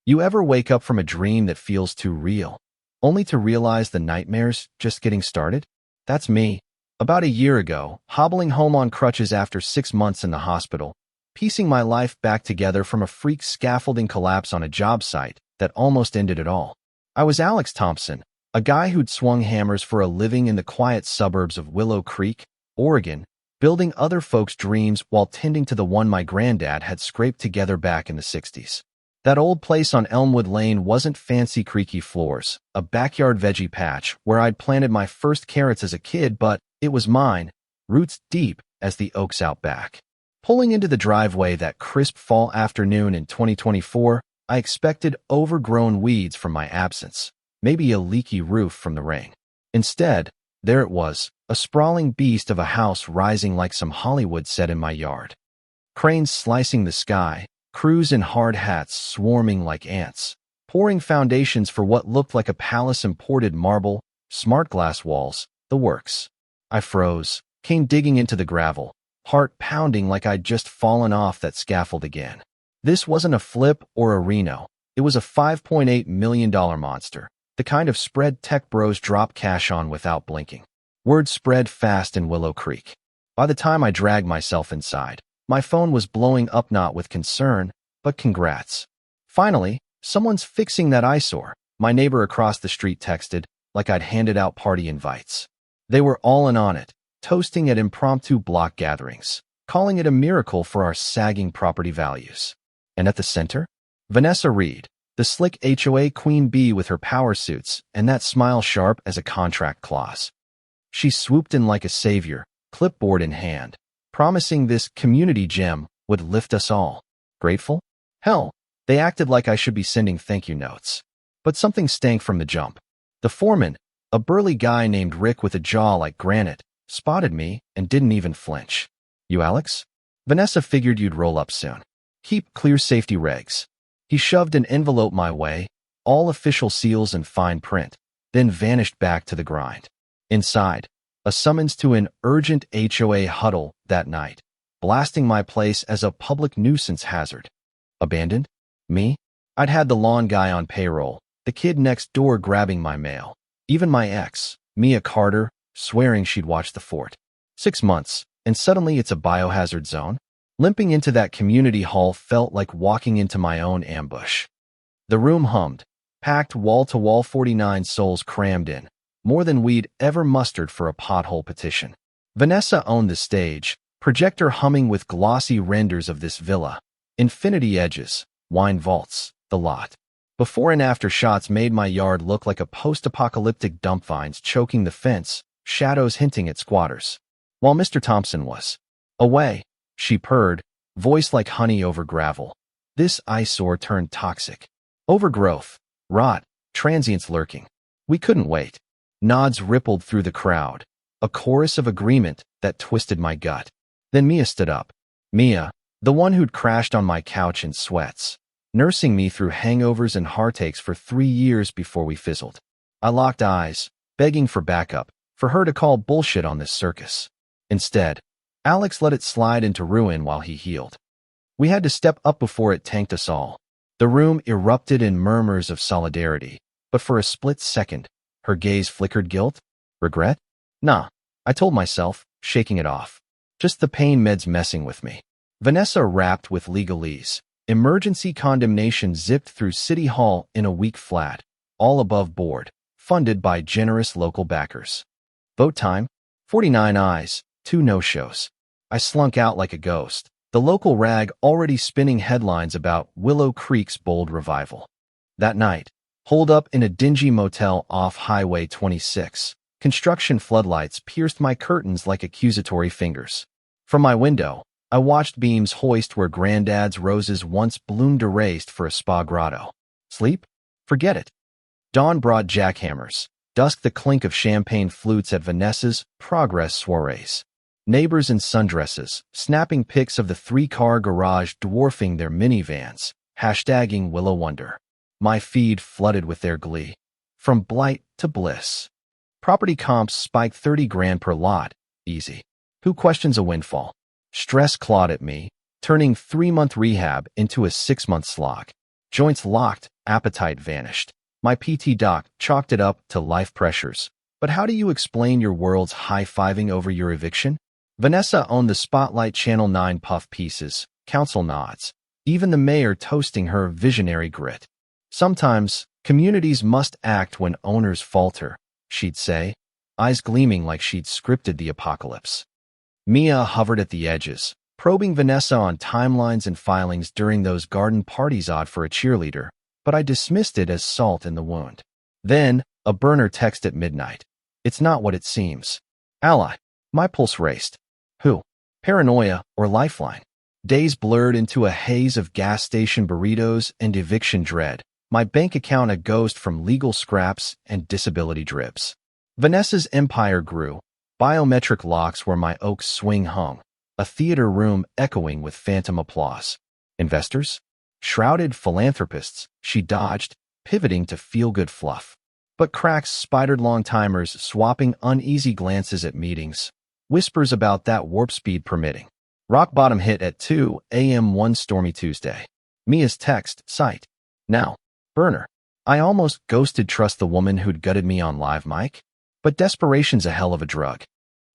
You ever wake up from a dream that feels too real, only to realize the nightmare's just getting started? That's me. About a year ago, hobbling home on crutches after 6 months in the hospital, piecing my life back together from a freak scaffolding collapse on a job site that almost ended it all. I was Alex Thompson, a guy who'd swung hammers for a living in the quiet suburbs of Willow Creek, Oregon, building other folks' dreams while tending to the one my granddad had scraped together back in the 60s. That old place on Elmwood Lane wasn't fancy creaky floors, a backyard veggie patch where I'd planted my first carrots as a kid, but it was mine, roots deep as the oaks out back. Pulling into the driveway that crisp fall afternoon in 2024, I expected overgrown weeds from my absence, maybe a leaky roof from the rain. Instead, there it was, a sprawling beast of a house rising like some Hollywood set in my yard. Cranes slicing the sky, crews in hard hats swarming like ants, pouring foundations for what looked like a palace, imported marble, smart glass walls, the works. I froze, came digging into the gravel, heart pounding like I'd just fallen off that scaffold again. This wasn't a flip or a Reno. It was a $5.8 million monster, the kind of spread tech bros drop cash on without blinking. Word spread fast in Willow Creek. By the time I dragged myself inside, my phone was blowing up, not with concern, but congrats. Finally, someone's fixing that eyesore, my neighbor across the street texted, like I'd handed out party invites. They were all in on it, toasting at impromptu block gatherings, calling it a miracle for our sagging property values. And at the center, Vanessa Reed, the slick HOA queen bee with her power suits and that smile sharp as a contract clause. She swooped in like a savior, clipboard in hand, promising this community gem would lift us all. Grateful? Hell, they acted like I should be sending thank you notes. But something stank from the jump. The foreman, a burly guy named Rick with a jaw like granite, spotted me and didn't even flinch. You Alex? Vanessa figured you'd roll up soon. Keep clear safety regs. He shoved an envelope my way, all official seals and fine print, then vanished back to the grind. Inside, a summons to an urgent HOA huddle that night, blasting my place as a public nuisance hazard. Abandoned? Me? I'd had the lawn guy on payroll, the kid next door grabbing my mail, even my ex, Mia Carter, swearing she'd watched The Fort. 6 months, and suddenly it's a biohazard zone? Limping into that community hall felt like walking into my own ambush. The room hummed, packed wall-to-wall, 49 souls crammed in, more than we'd ever mustered for a pothole petition. Vanessa owned the stage, projector humming with glossy renders of this villa, infinity edges, wine vaults, the lot. Before and after shots made my yard look like a post-apocalyptic dump, vines choking the fence, shadows hinting at squatters. While Mr. Thompson was away, she purred, voice like honey over gravel. This eyesore turned toxic. Overgrowth, rot, transients lurking. We couldn't wait. Nods rippled through the crowd, a chorus of agreement that twisted my gut. Then Mia stood up. Mia, the one who'd crashed on my couch in sweats, nursing me through hangovers and heartaches for 3 years before we fizzled. I locked eyes, begging for backup, for her to call bullshit on this circus. Instead, Alex let it slide into ruin while he healed. We had to step up before it tanked us all. The room erupted in murmurs of solidarity, but for a split second, her gaze flickered. Guilt? Regret? Nah, I told myself, shaking it off. Just the pain meds messing with me. Vanessa rapped with legalese. Emergency condemnation zipped through City Hall in a week flat, all above board, funded by generous local backers. Vote time? 49 ayes, 2 no-shows. I slunk out like a ghost, the local rag already spinning headlines about Willow Creek's bold revival. That night, holed up in a dingy motel off Highway 26, construction floodlights pierced my curtains like accusatory fingers. From my window, I watched beams hoist where Granddad's roses once bloomed, erased for a spa grotto. Sleep? Forget it. Dawn brought jackhammers. Dusk the clink of champagne flutes at Vanessa's progress soirees. Neighbors in sundresses, snapping pics of the 3-car garage dwarfing their minivans, hashtagging Willow Wonder. My feed flooded with their glee. From blight to bliss. Property comps spiked 30 grand per lot. Easy. Who questions a windfall? Stress clawed at me, turning 3-month rehab into a 6-month slog. Joints locked, appetite vanished. My PT doc chalked it up to life pressures. But how do you explain your world's high-fiving over your eviction? Vanessa owned the Spotlight Channel 9 puff pieces, council nods, even the mayor toasting her visionary grit. Sometimes, communities must act when owners falter, she'd say, eyes gleaming like she'd scripted the apocalypse. Mia hovered at the edges, probing Vanessa on timelines and filings during those garden parties odd for a cheerleader, but I dismissed it as salt in the wound. Then, a burner text at midnight. It's not what it seems. Ally. My pulse raced. Who? Paranoia or Lifeline? Days blurred into a haze of gas station burritos and eviction dread. My bank account a ghost from legal scraps and disability dribs. Vanessa's empire grew. Biometric locks where my oak swing hung. A theater room echoing with phantom applause. Investors? Shrouded philanthropists, she dodged, pivoting to feel-good fluff. But cracks spidered long-timers swapping uneasy glances at meetings. Whispers about that warp speed permitting. Rock bottom hit at 2 a.m. one stormy Tuesday. Mia's text, sight. Now, burner. I almost ghosted trust the woman who'd gutted me on live mic. But desperation's a hell of a drug.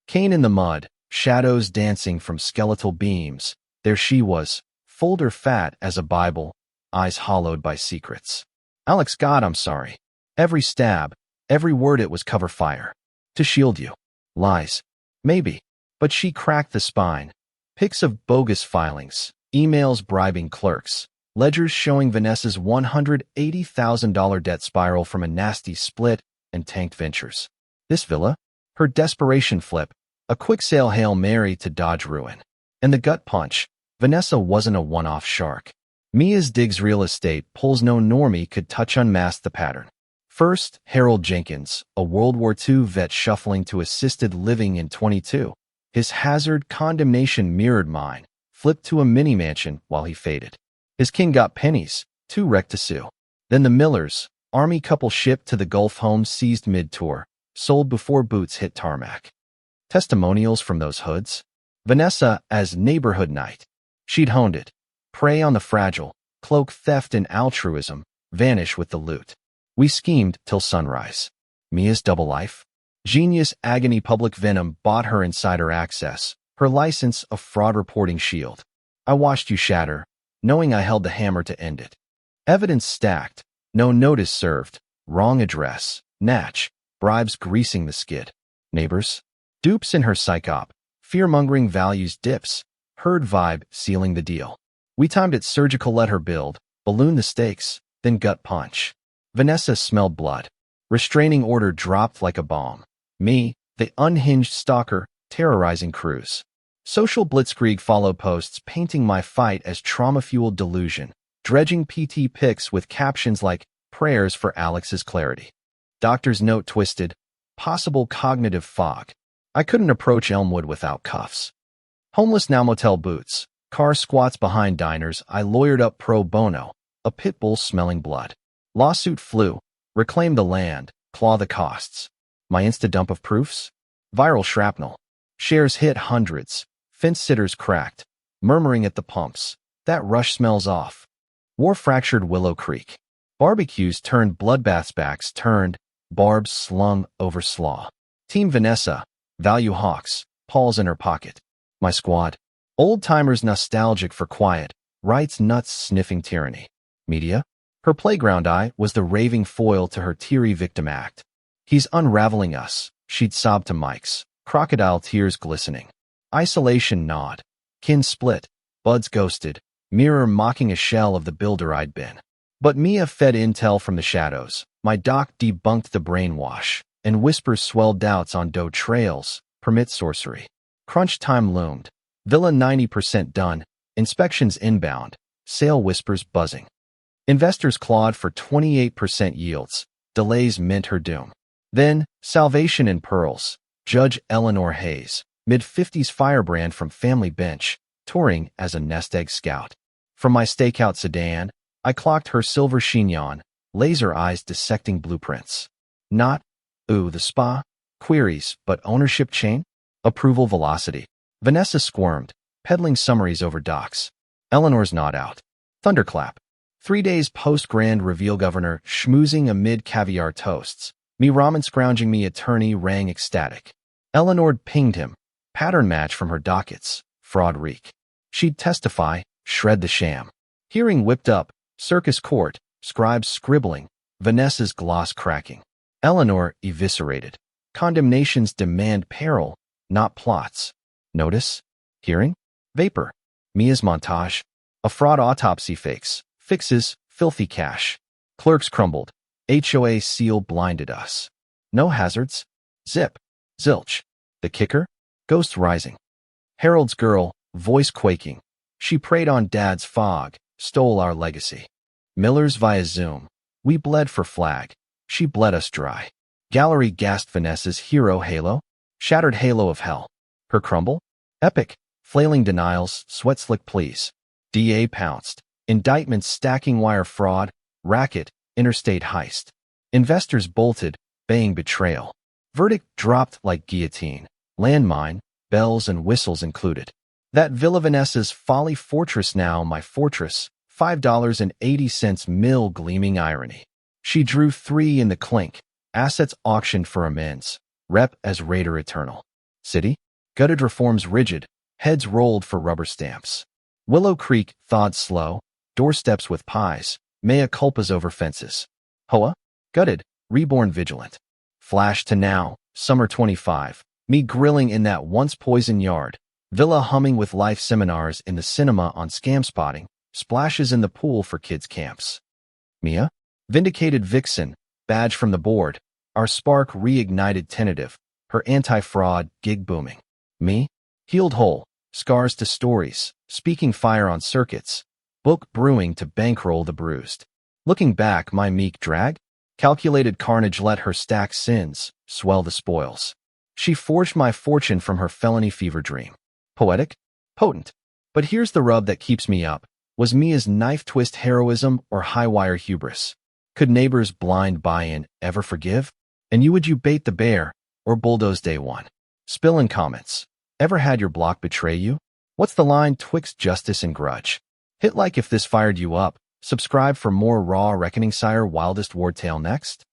Cane in the mud, shadows dancing from skeletal beams. There she was, folder fat as a Bible, eyes hollowed by secrets. Alex, God, I'm sorry. Every stab, every word it was cover fire. To shield you. Lies. Maybe. But she cracked the spine. Pics of bogus filings, emails bribing clerks, ledgers showing Vanessa's $180,000 debt spiral from a nasty split and tanked ventures. This villa? Her desperation flip, a quick sale Hail Mary to dodge ruin. And the gut punch, Vanessa wasn't a one-off shark. Mia's Diggs real estate pulls no normie could touch unmasked the pattern. First, Harold Jenkins, a World War II vet shuffling to assisted living in 22. His hazard condemnation mirrored mine, flipped to a mini-mansion while he faded. His king got pennies, too wrecked to sue. Then the Millers, army couple shipped to the Gulf home seized mid-tour, sold before boots hit tarmac. Testimonials from those hoods? Vanessa as neighborhood knight. She'd honed it. Prey on the fragile, cloak theft and altruism, vanish with the loot. We schemed till sunrise. Mia's double life? Genius agony public venom bought her insider access, her license a fraud reporting shield. I watched you shatter, knowing I held the hammer to end it. Evidence stacked, no notice served, wrong address, natch, bribes greasing the skid. Neighbors? Dupes in her psychop, fear-mongering values dips, herd vibe sealing the deal. We timed it surgical let her build, balloon the stakes, then gut punch. Vanessa smelled blood. Restraining order dropped like a bomb. Me, the unhinged stalker, terrorizing crews. Social blitzkrieg follow posts painting my fight as trauma-fueled delusion, dredging PT pics with captions like, prayers for Alex's clarity. Doctor's note twisted, possible cognitive fog. I couldn't approach Elmwood without cuffs. Homeless now motel boots, car squats behind diners, I lawyered up pro bono, a pit bull smelling blood. Lawsuit flew, reclaim the land, claw the costs. My insta-dump of proofs? Viral shrapnel. Shares hit hundreds, fence sitters cracked, murmuring at the pumps. That rush smells off. War fractured Willow Creek. Barbecues turned bloodbaths backs turned, barbs slung over slaw. Team Vanessa, value hawks, Paul's in her pocket. My squad. Old-timers nostalgic for quiet, rights nuts sniffing tyranny. Media? Her playground eye was the raving foil to her teary victim act. He's unraveling us, she'd sob to mics, crocodile tears glistening. Isolation gnawed. Kin split, buds ghosted, mirror mocking a shell of the builder I'd been. But Mia fed intel from the shadows. My doc debunked the brainwash, and whispers swelled doubts on doe trails, permit sorcery. Crunch time loomed. Villa 90% done, inspections inbound, sale whispers buzzing. Investors clawed for 28% yields. Delays meant her doom. Then, Salvation in Pearls. Judge Eleanor Hayes, mid-50s firebrand from Family Bench, touring as a nest egg scout. From my stakeout sedan, I clocked her silver chignon, laser eyes dissecting blueprints. Not, ooh, the spa, queries, but ownership chain? Approval velocity. Vanessa squirmed, peddling summaries over docs. Eleanor's not out. Thunderclap. 3 days post-grand reveal governor schmoozing amid caviar toasts. Me ramen scrounging me attorney rang ecstatic. Eleanor pinged him. Pattern match from her dockets. Fraud reek. She'd testify, shred the sham. Hearing whipped up. Circus court. Scribes scribbling. Vanessa's gloss cracking. Eleanor eviscerated. Condemnations demand peril, not plots. Notice? Hearing? Vapor. Mia's montage. A fraud autopsy fakes. Fixes. Filthy cash. Clerks crumbled. HOA seal blinded us. No hazards. Zip. Zilch. The kicker? Ghost rising. Harold's girl, voice quaking. She preyed on Dad's fog, stole our legacy. Miller's via Zoom. We bled for flag. She bled us dry. Gallery gasped Vanessa's hero halo. Shattered halo of hell. Her crumble? Epic. Flailing denials, sweat slick pleas. DA pounced. Indictments stacking wire fraud, racket, interstate heist. Investors bolted, baying betrayal. Verdict dropped like guillotine. Landmine, bells and whistles included. That Villa Vanessa's folly fortress now my fortress, $5.80 mil gleaming irony. She drew 3 in the clink, assets auctioned for amends, rep as Raider Eternal. City? Gutted reforms rigid, heads rolled for rubber stamps. Willow Creek thawed slow, doorsteps with pies, mea culpas over fences. HOA? Gutted, reborn vigilant. Flash to now, summer 25. Me grilling in that once poison yard. Villa humming with life seminars in the cinema on scam spotting. Splashes in the pool for kids' camps. Mia? Vindicated vixen, badge from the board. Our spark reignited tentative. Her anti-fraud gig booming. Me? Healed whole. Scars to stories. Speaking fire on circuits. Book brewing to bankroll the bruised. Looking back, my meek drag? Calculated carnage let her stack sins, swell the spoils. She forged my fortune from her felony fever dream. Poetic? Potent. But here's the rub that keeps me up. Was Mia's knife twist heroism or high-wire hubris? Could neighbors' blind buy-in ever forgive? And would you bait the bear or bulldoze day one? Spill in comments. Ever had your block betray you? What's the line twixt justice and grudge? Hit like if this fired you up. Subscribe for more raw reckoning sire wildest ward tale next.